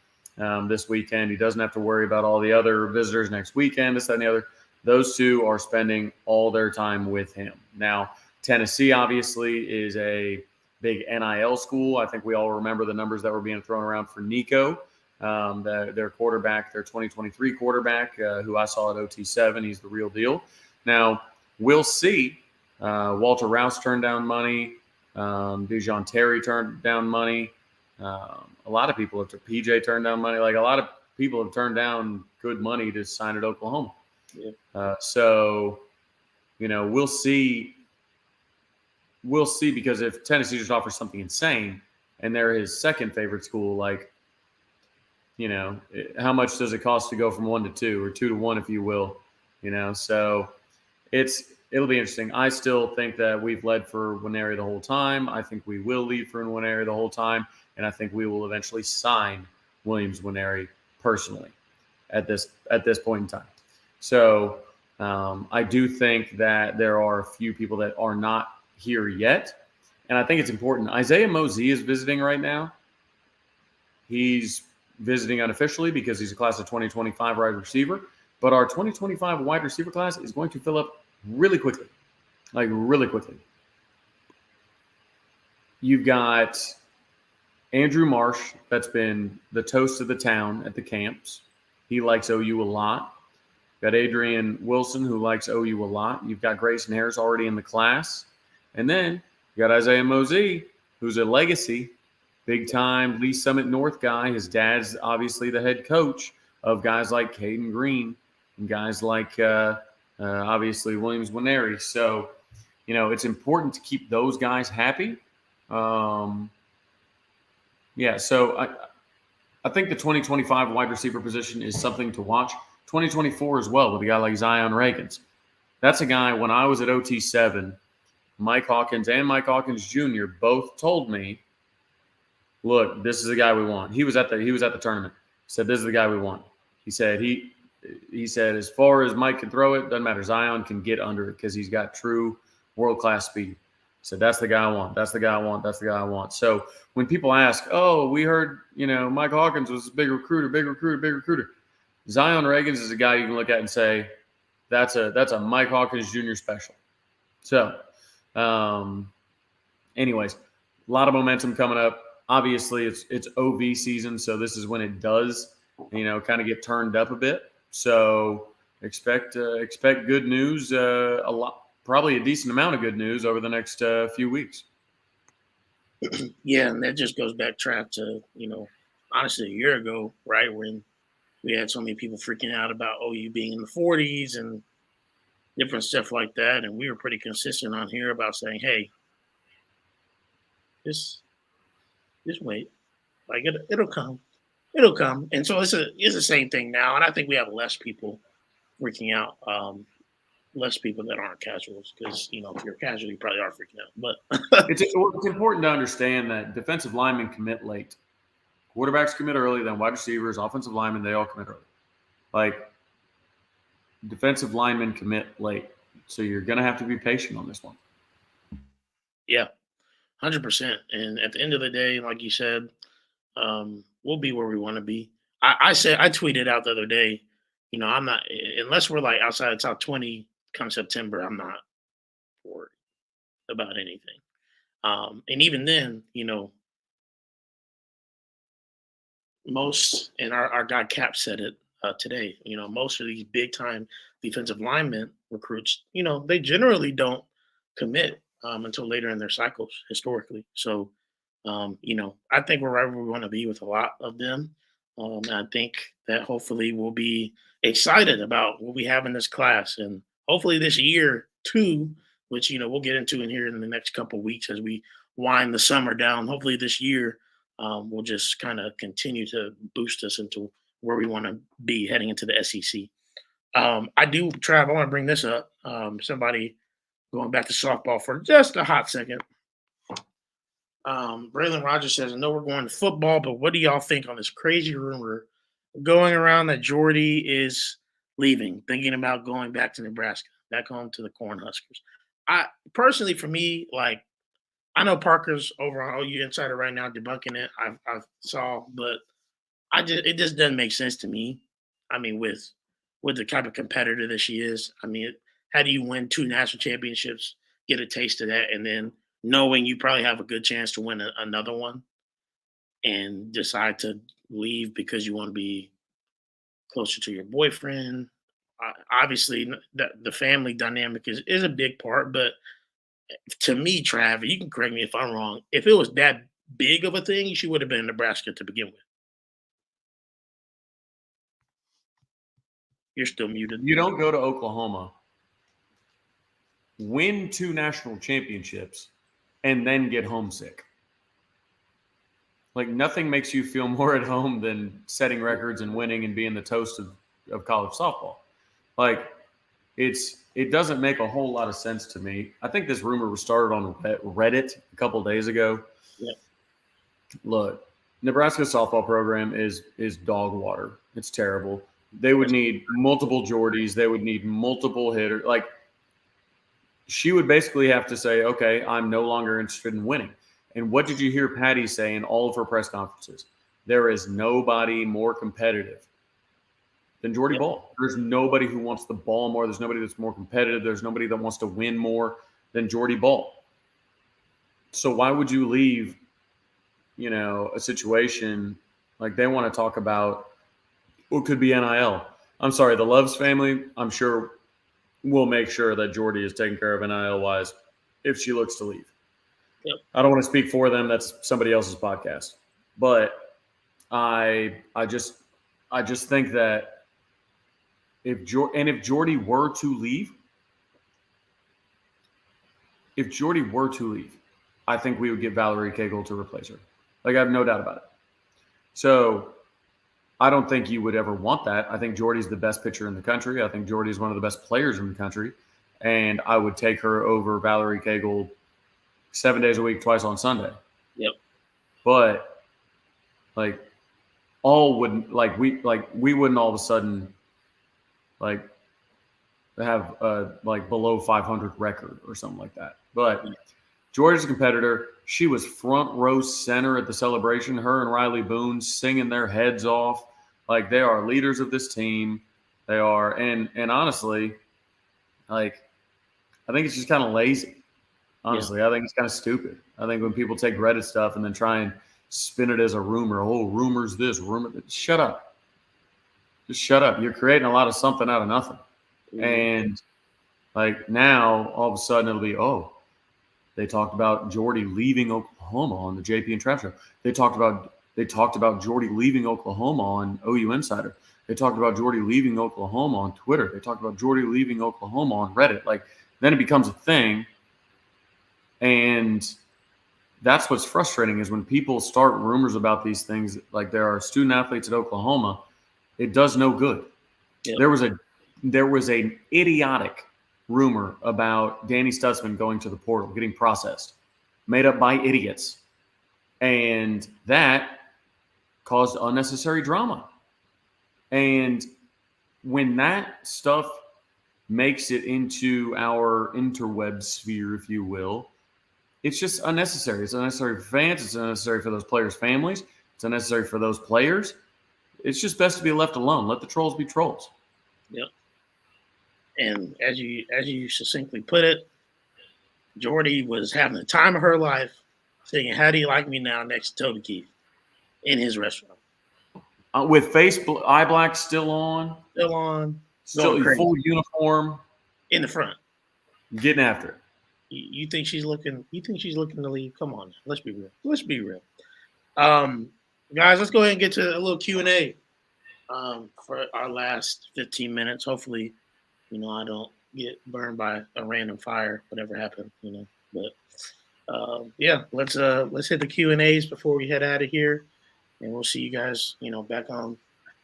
this weekend. He doesn't have to worry about all the other visitors next weekend, this, that, and the other. Those two are spending all their time with him. Now, Tennessee obviously is a big NIL school. I think we all remember the numbers that were being thrown around for Nico, their quarterback, their 2023 quarterback, who I saw at OT7. He's the real deal. Now, we'll see. Walter Rouse turned down money. Dijon Terry turned down money. A lot of people PJ turned down money. Like a lot of people have turned down good money to sign at Oklahoma. Yeah. So, we'll see. We'll see, because if Tennessee just offers something insane and they're his second favorite school, how much does it cost to go from 1 to 2 or 2 to 1, if you will? So it'll be interesting. I still think that we've led for Nwaneri the whole time. I think we will lead for Nwaneri the whole time, and I think we will eventually sign Williams Nwaneri personally at this point in time. So I do think that there are a few people that are not here yet, and I think it's important. Isaiah Mosey is visiting right now. He's visiting unofficially because he's a class of 2025 wide receiver, but our 2025 wide receiver class is going to fill up really quickly, really quickly. You've got Andrew Marsh, that's been the toast of the town at the camps. He likes OU a lot. Got Adrian Wilson, who likes OU a lot. You've got Grayson Harris already in the class. And then you got Isaiah Mosey, who's a legacy, big-time Lee Summit North guy. His dad's obviously the head coach of guys like Caden Green and guys like obviously Williams Nwaneri. So, it's important to keep those guys happy. So I think the 2025 wide receiver position is something to watch. 2024 as well with a guy like Zion Reagans. That's a guy, when I was at OT7, Mike Hawkins and Mike Hawkins Jr. both told me, look, this is the guy we want. He was at the tournament. He said, this is the guy we want. He said, as far as Mike can throw it, doesn't matter. Zion can get under it because he's got true world-class speed. He said, that's the guy I want. That's the guy I want. That's the guy I want. So when people ask, oh, we heard, Mike Hawkins was a big recruiter. Zion Reagans is a guy you can look at and say, that's a Mike Hawkins Jr. special. So, anyways, a lot of momentum coming up. Obviously, it's OV season, so this is when it does, kind of get turned up a bit. So expect good news, probably a decent amount of good news over the next few weeks. Yeah, and that just goes back to honestly a year ago, right, when we had so many people freaking out about OU being in the 40s and different stuff like that, and we were pretty consistent on here about saying, hey, just wait, it'll come. And so it's the same thing now, and I think we have less people freaking out less people that aren't casuals because if you're casual, you probably are freaking out. But It's important to understand that defensive linemen commit late. Quarterbacks commit early, then wide receivers, offensive linemen, they all commit early. Like defensive linemen commit late. So you're going to have to be patient on this one. yeah, 100%. And at the end of the day, like you said, we'll be where we want to be. I tweeted out the other day, I'm not unless we're like outside the top 20 come September. I'm not worried about anything. And even then, most and our guy Cap said it today. Most of these big time defensive linemen recruits, they generally don't commit until later in their cycles historically. So, I think we're right where we want to be with a lot of them. And I think that hopefully we'll be excited about what we have in this class, and hopefully this year too, which we'll get into in here in the next couple of weeks as we wind the summer down. Hopefully this year will just kind of continue to boost us into where we want to be heading into the SEC. I do, Trav, I want to bring this up. Somebody going back to softball for just a hot second. Braylon Rogers says, I know we're going to football, but what do y'all think on this crazy rumor going around that Jordy is leaving, thinking about going back to Nebraska, back home to the Cornhuskers? I personally, for me, like, I know Parker's over on OU Insider right now debunking it. I saw, but it just doesn't make sense to me. I mean, with the type of competitor that she is, I mean, how do you win 2 national championships, get a taste of that, and then knowing you probably have a good chance to win another one, and decide to leave because you want to be closer to your boyfriend? Obviously, the family dynamic is a big part, but to me, Trav, you can correct me if I'm wrong. If it was that big of a thing, she would have been in Nebraska to begin with. You're still muted. You don't go to Oklahoma, win 2 national championships, and then get homesick. Like nothing makes you feel more at home than setting records and winning and being the toast of college softball. Like it doesn't make a whole lot of sense to me. I think this rumor was started on Reddit a couple of days ago. Yeah. Look, Nebraska softball program is dog water. It's terrible. They would need multiple Jordies. They would need multiple hitters. Like she would basically have to say, okay, I'm no longer interested in winning. And what did you hear Patty say in all of her press conferences? There is nobody more competitive than Jordy Ball. There's nobody who wants the ball more. There's nobody that's more competitive. There's nobody that wants to win more than Jordy Ball. So why would you leave, a situation like they want to talk about what could be NIL? I'm sorry, the Loves family, I'm sure will make sure that Jordy is taken care of NIL-wise if she looks to leave. Yep. I don't want to speak for them. That's somebody else's podcast. But I just think that if Jordy were to leave, I think we would get Valerie Cagle to replace her. Like I have no doubt about it. So I don't think you would ever want that. I think Jordy's the best pitcher in the country. I think Jordy's one of the best players in the country. And I would take her over Valerie Cagle 7 days a week, twice on Sunday. Yep. But we wouldn't all of a sudden have a below 500 record or something like that. But Jordy's a competitor. She was front row center at the celebration. Her and Riley Boone singing their heads off. Like they are leaders of this team. They are, and honestly, I think it's just kind of lazy. Honestly, I think it's kind of stupid. I think when people take Reddit stuff and then try and spin it as a rumor, rumors this, rumor that. Shut up. Just shut up. You're creating a lot of something out of nothing. Mm-hmm. And now all of a sudden it'll be, they talked about Jordy leaving Oklahoma on the JP and Trav show. They talked about Jordy leaving Oklahoma on OU Insider. They talked about Jordy leaving Oklahoma on Twitter. They talked about Jordy leaving Oklahoma on Reddit. Then it becomes a thing. And that's what's frustrating is when people start rumors about these things, like there are student athletes at Oklahoma, it does no good. Yep. There was an idiotic rumor about Danny Stutzman going to the portal, getting processed, made up by idiots. And that caused unnecessary drama. And when that stuff makes it into our interweb sphere, if you will, it's just unnecessary. It's unnecessary for fans. It's unnecessary for those players' families. It's unnecessary for those players. It's just best to be left alone. Let the trolls be trolls. Yep. And as you succinctly put it, Jordy was having the time of her life, singing "How Do You Like Me Now" next to Toby Keith in his restaurant. With eye black still on, still full uniform in the front, getting after it. You think she's looking? You think she's looking to leave? Come on, let's be real. Guys, let's go ahead and get to a little Q&A for our last 15 minutes. Hopefully, I don't get burned by a random fire, whatever happened, But yeah, let's hit the Q&As before we head out of here, and we'll see you guys, back on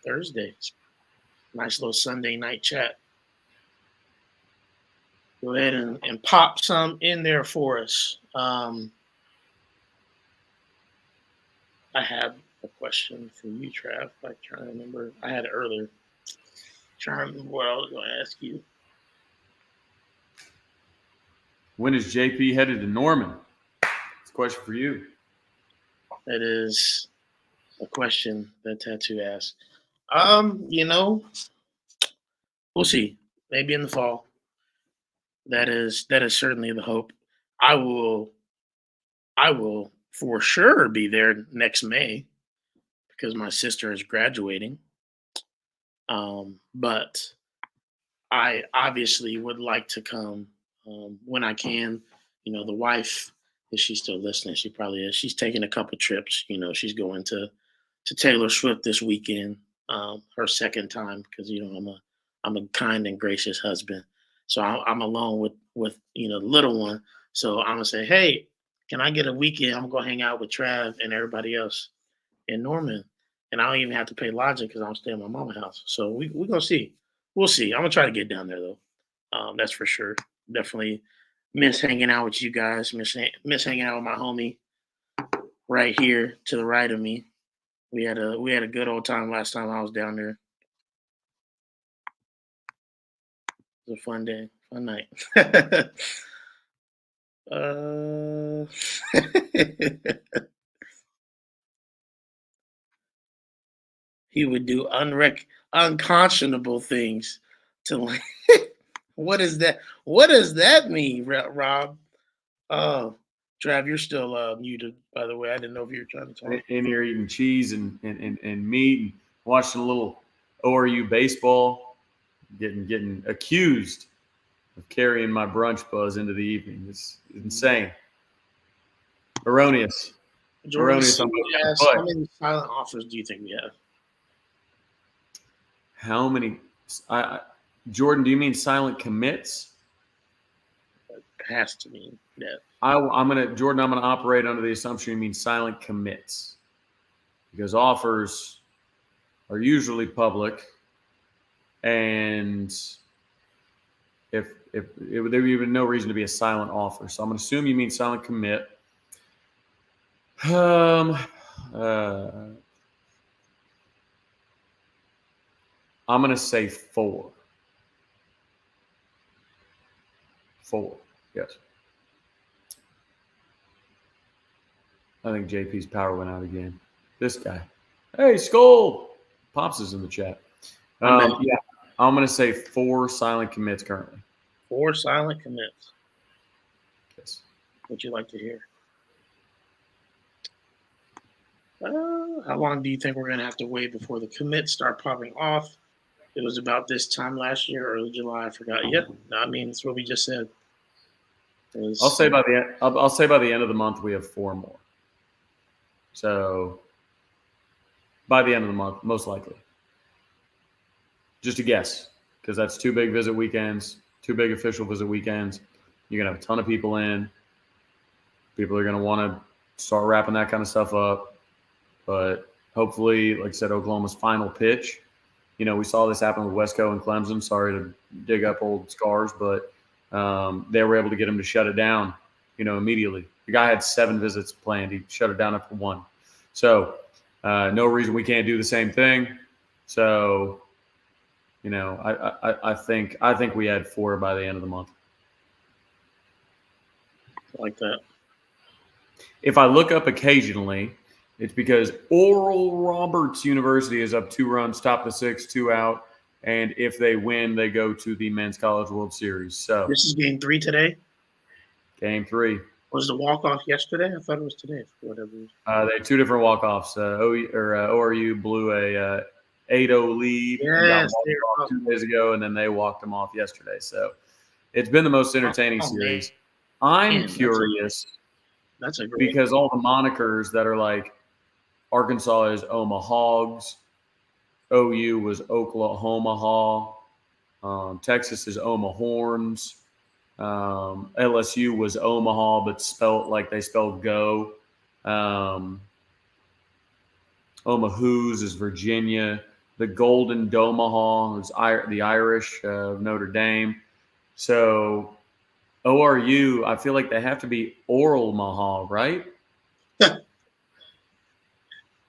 Thursday. Nice little Sunday night chat. Go ahead and pop some in there for us. I have a question for you, Trav. I'm trying to remember. I had it earlier. Trying to remember what I was going to ask you. When is JP headed to Norman? It's a question for you. That is a question that Tattoo asked. We'll see. Maybe in the fall. That is certainly the hope. I will for sure be there next May because my sister is graduating. But I obviously would like to come when I can. The wife, if she's still listening, she probably is. She's taking a couple trips. She's going to Taylor Swift this weekend, her second time because I'm a kind and gracious husband. So I'm alone with the little one. So I'm gonna say, hey, can I get a weekend? I'm gonna hang out with Trav and everybody else in Norman, and I don't even have to pay lodging because I'm staying at my mama's house. So we're gonna see. We'll see. I'm gonna try to get down there though. That's for sure. Definitely miss hanging out with you guys. Miss hanging out with my homie right here to the right of me. We had a good old time last time I was down there. It was a fun day, fun night. He would do unconscionable things to like. What is that? What does that mean, Rob? Oh, Trav, you're still muted. By the way, I didn't know if you were trying to talk. In here eating cheese and meat and watching a little ORU baseball, getting accused of carrying my brunch buzz into the evening. It's insane. Erroneous. Erroneous. How many silent offers do you think we have? How many? Jordan, do you mean silent commits? It has to mean that. I'm gonna operate under the assumption you mean silent commits, because offers are usually public, and if there would be no reason to be a silent offer, so I'm gonna assume you mean silent commit. I'm gonna say 4. 4, yes. I think JP's power went out again. This guy. Hey, Skull! Pops is in the chat. Yeah, I'm going to say 4 silent commits currently. 4 silent commits. Yes. What'd you like to hear? How long do you think we're going to have to wait before the commits start popping off? It was about this time last year, early July. I forgot. Yep. I mean, it's what we just said. I'll say by the end of the month we have 4 more. So by the end of the month, most likely. Just a guess, because that's 2 big visit weekends, 2 big official visit weekends. You're gonna have a ton of people in. People are gonna want to start wrapping that kind of stuff up. But hopefully, like I said, Oklahoma's final pitch. We saw this happen with Wesco and Clemson. Sorry to dig up old scars, but they were able to get him to shut it down, immediately. The guy had 7 visits planned. He shut it down after 1. So no reason we can't do the same thing. So, I think we had 4 by the end of the month. Like that. If I look up occasionally, it's because Oral Roberts University is up 2 runs, top of the 6, 2 out. And if they win, they go to the Men's College World Series. So this is game 3 today? Game 3. Was the walk-off yesterday? I thought it was today for whatever reason. They had 2 different walk-offs. ORU blew a 8-0 lead Yes, 2 days ago, and then they walked them off yesterday. So it's been the most entertaining series. I'm curious that's a because all the monikers that are like Arkansas is Omahogs, OU was Oklahoma, Texas is Omahorns. LSU was Omaha, but spelled like they spelled go. Omahoos is Virginia. The Golden Domahaw is the Irish of Notre Dame. So ORU, I feel like they have to be Oral Maha, right?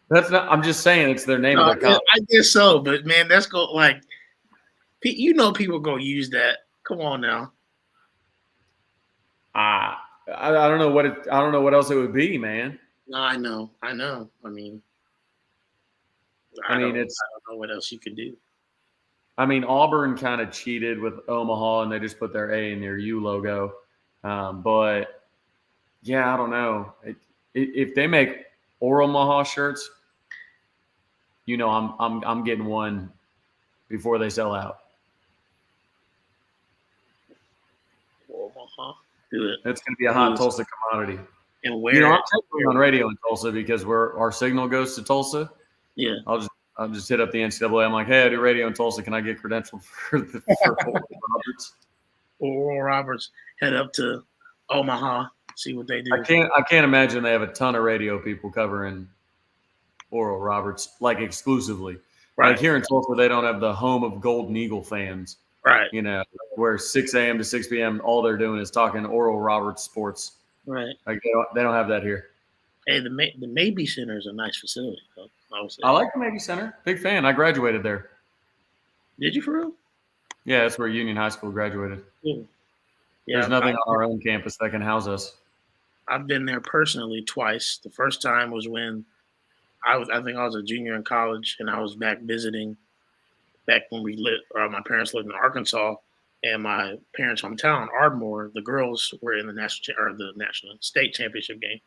That's not. I'm just saying it's their name of their college. I guess so, but man, that's like people gonna use that. Come on now. I don't know I don't know what else it would be, man. No, I know. I mean, I don't know what else you could do. I mean, Auburn kind of cheated with Omaha, and they just put their A in their U logo. But yeah, I don't know. If they make Oral Maha shirts, I'm getting one before they sell out. Omaha, do it. It's going to be a hot Tulsa commodity. And where? I'm technically on radio in Tulsa because our signal goes to Tulsa. Yeah. I'll just hit up the NCAA. I'm like, hey, I do radio in Tulsa. Can I get credentialed for Oral Roberts? Oral Roberts head up to Omaha, see what they do. I can't imagine they have a ton of radio people covering Oral Roberts like exclusively. Right. Like here in Tulsa, they don't have the home of Golden Eagle fans. Right. Where 6 a.m. to 6 p.m. all they're doing is talking Oral Roberts sports. Right. Like they don't have that here. Hey, the Mabee Center is a nice facility, though. I like the Mabee Center. Big fan. I graduated there. Did you for real? Yeah, that's where Union High School graduated. Yeah. There's nothing on our own campus that can house us. I've been there personally twice. The first time was when I think I was a junior in college, and I was back visiting back when my parents lived in Arkansas, and my parents' hometown, Ardmore, the girls were in the national state championship game.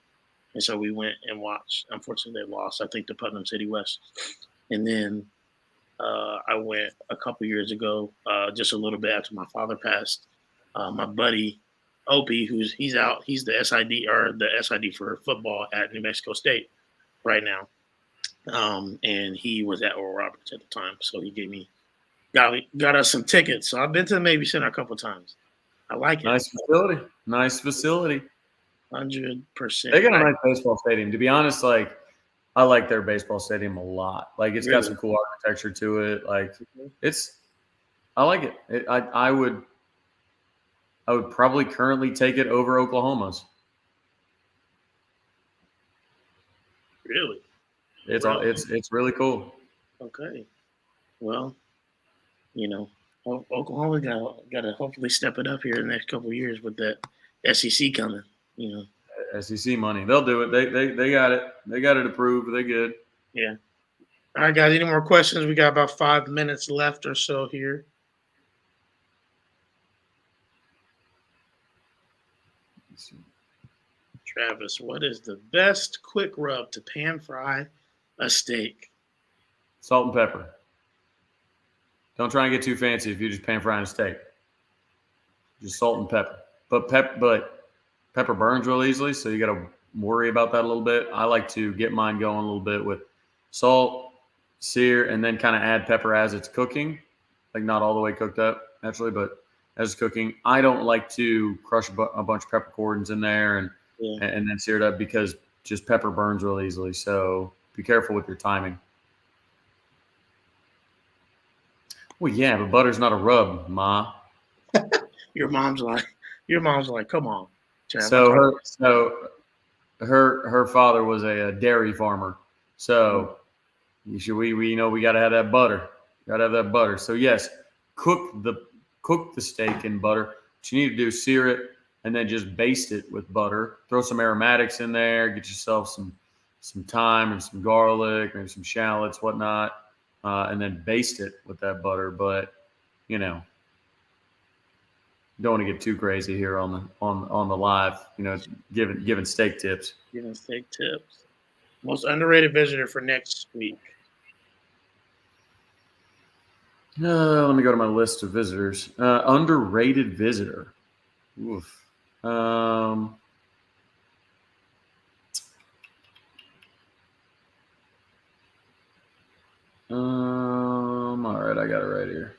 And so we went and watched. Unfortunately, they lost, I think, to Putnam City West. And then I went a couple years ago, just a little bit after my father passed. My buddy, Opie, he's out. He's the SID for football at New Mexico State right now. And he was at Oral Roberts at the time. So he got us some tickets. So I've been to the Mabee Center a couple times. I like it. Nice facility. 100%. They got a nice baseball stadium. To be honest, like I like their baseball stadium a lot. Like it's got some cool architecture to it. Like I like it. I would probably currently take it over Oklahoma's. Really? It's really cool. Okay. Well, Oklahoma got to hopefully step it up here in the next couple of years with that SEC coming. SEC money. They'll do it. They got it. They got it approved. They're good. Yeah. All right, guys. Any more questions? We got about 5 minutes left or so here. Let's see. Travis, what is the best quick rub to pan fry a steak? Salt and pepper. Don't try and get too fancy if you're just pan frying a steak. Just salt and pepper. But pepper burns real easily, so you got to worry about that a little bit. I like to get mine going a little bit with salt, sear, and then kind of add pepper as it's cooking. Like not all the way cooked up, naturally, but as it's cooking. I don't like to crush a bunch of peppercorns in there and then sear it up because just pepper burns real easily. So be careful with your timing. Well, yeah, but butter's not a rub, Ma. Your mom's like, come on, Trav. Her father was a dairy farmer, so we know we got to have that butter. Got to have that butter. So yes, cook the steak in butter. What you need to do is sear it and then just baste it with butter. Throw some aromatics in there. Get yourself some thyme and some garlic, maybe some shallots, whatnot, and then baste it with that butter. But don't want to get too crazy here on the live. Giving steak tips. Giving steak tips. Most underrated visitor for next week. Let me go to my list of visitors. Underrated visitor. Oof. All right, I got it right here.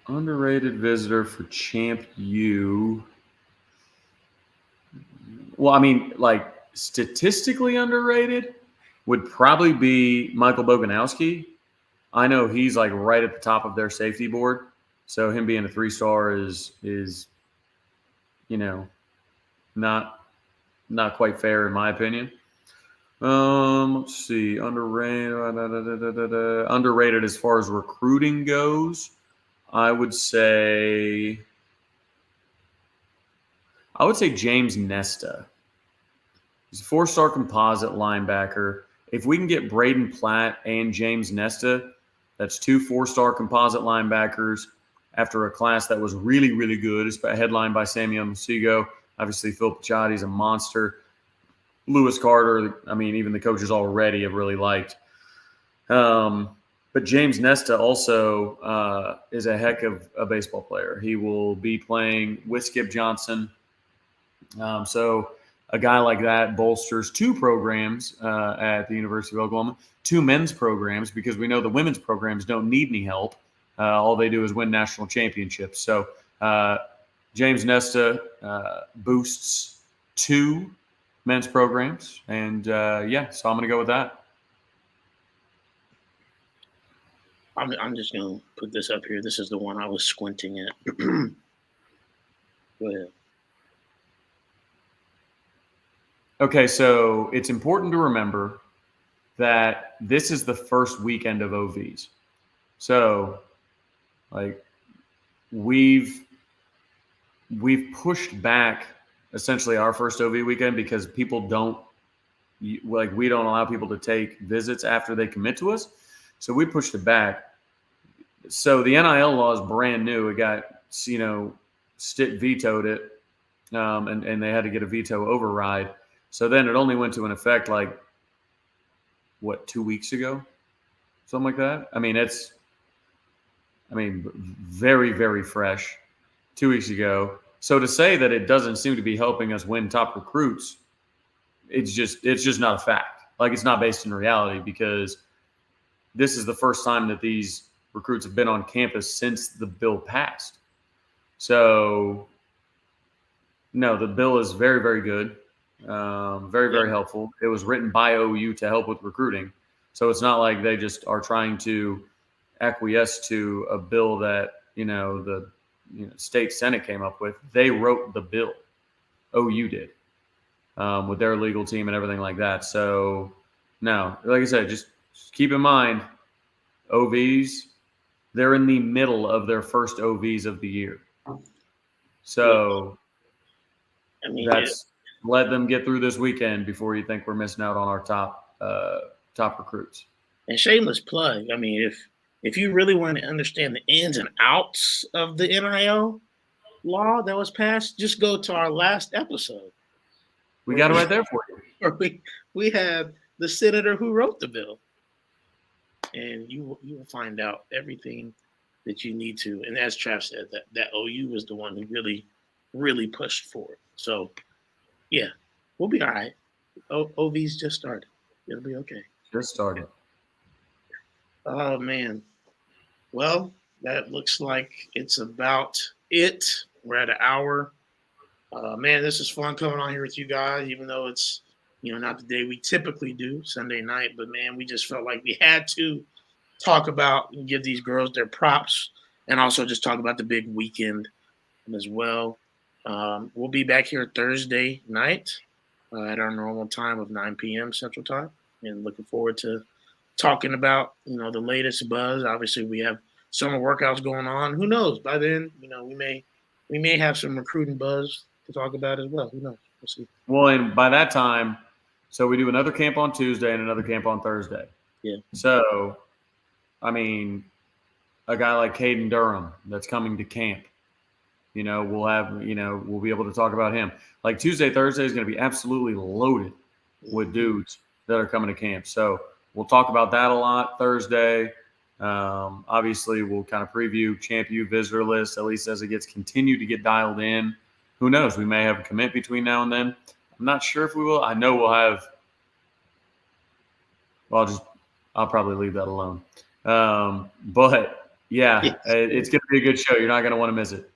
Underrated visitor for Champ U. Well, I mean, like statistically underrated would probably be Michael Boganowski. I know he's like right at the top of their safety board. So him being a 3-star is not quite fair in my opinion. Let's see, underrated as far as recruiting goes. I would say James Nesta. He's a 4-star composite linebacker. If we can get Braden Platt and James Nesta, that's 2 4-star composite linebackers after a class that was really, really good. It's headlined by Samuel Musigo. Obviously, Phil Picciotti a monster. Lewis Carter, I mean, even the coaches already have really liked. But James Nesta also is a heck of a baseball player. He will be playing with Skip Johnson. So a guy like that bolsters 2 programs at the University of Oklahoma, 2 men's programs, because we know the women's programs don't need any help. All they do is win national championships. So James Nesta boosts 2 men's programs. And so I'm going to go with that. I'm just going to put this up here. This is the one I was squinting at. Go ahead. Okay, so it's important to remember that this is the first weekend of OVs. So, like, we've pushed back essentially our first OV weekend because we don't allow people to take visits after they commit to us. So we pushed it back. So the NIL law is brand new. It got, Stitt vetoed it, and they had to get a veto override. So then it only went to an effect 2 weeks ago? Something like that. I mean, very, very fresh 2 weeks ago. So to say that it doesn't seem to be helping us win top recruits, it's just not a fact. Like, it's not based in reality, because this is the first time that these recruits have been on campus since the bill passed. So, no, the bill is very, very good. Very, very helpful. It was written by OU to help with recruiting. So it's not like they just are trying to acquiesce to a bill that, the state Senate came up with. They wrote the bill. OU did, with their legal team and everything like that. So, no, like I said, just keep in mind, OVs, they're in the middle of their first OVs of the year. So let them get through this weekend before you think we're missing out on our top recruits. And shameless plug. I mean, if you really want to understand the ins and outs of the NIL law that was passed, just go to our last episode. We got it right there for you. We had the senator who wrote the bill. And you will find out everything that you need to. And as Trav said, that OU was the one who really, really pushed for it. So, yeah, we'll be all right. OV's just started. It'll be okay. Just started. Oh, man. Well, that looks like it's about it. We're at an hour. Man, this is fun coming on here with you guys, even though it's, not the day we typically do, Sunday night. But, man, we just felt like we had to talk about and give these girls their props, and also just talk about the big weekend as well. We'll be back here Thursday night at our normal time of 9 p.m. Central Time, and looking forward to talking about the latest buzz. Obviously, we have summer workouts going on. Who knows? By then, we may have some recruiting buzz to talk about as well. Who knows? We'll see. Well, and by that time, so we do another camp on Tuesday and another camp on Thursday. Yeah. So, I mean, a guy like Caden Durham that's coming to camp, we'll be able to talk about him. Like Tuesday, Thursday is going to be absolutely loaded with dudes that are coming to camp. So we'll talk about that a lot Thursday. Obviously, we'll kind of preview Champ U visitor list, at least as it gets continued to get dialed in. Who knows? We may have a commit between now and then. I'm not sure if we will. I know we'll have. Well, I'll probably leave that alone. But yeah, it's going to be a good show. You're not going to want to miss it.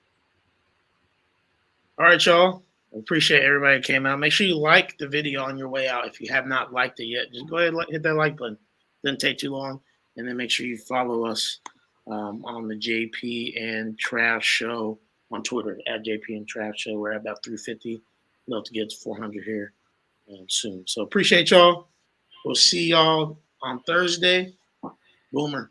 All right, y'all. I appreciate everybody that came out. Make sure you like the video on your way out. If you have not liked it yet, just go ahead and hit that like button. Doesn't take too long. And then make sure you follow us on the JP and Trav Show on Twitter at JP and Trav Show. We're at about 350. Love to get to 400 here soon. So appreciate y'all. We'll see y'all on Thursday. Boomer.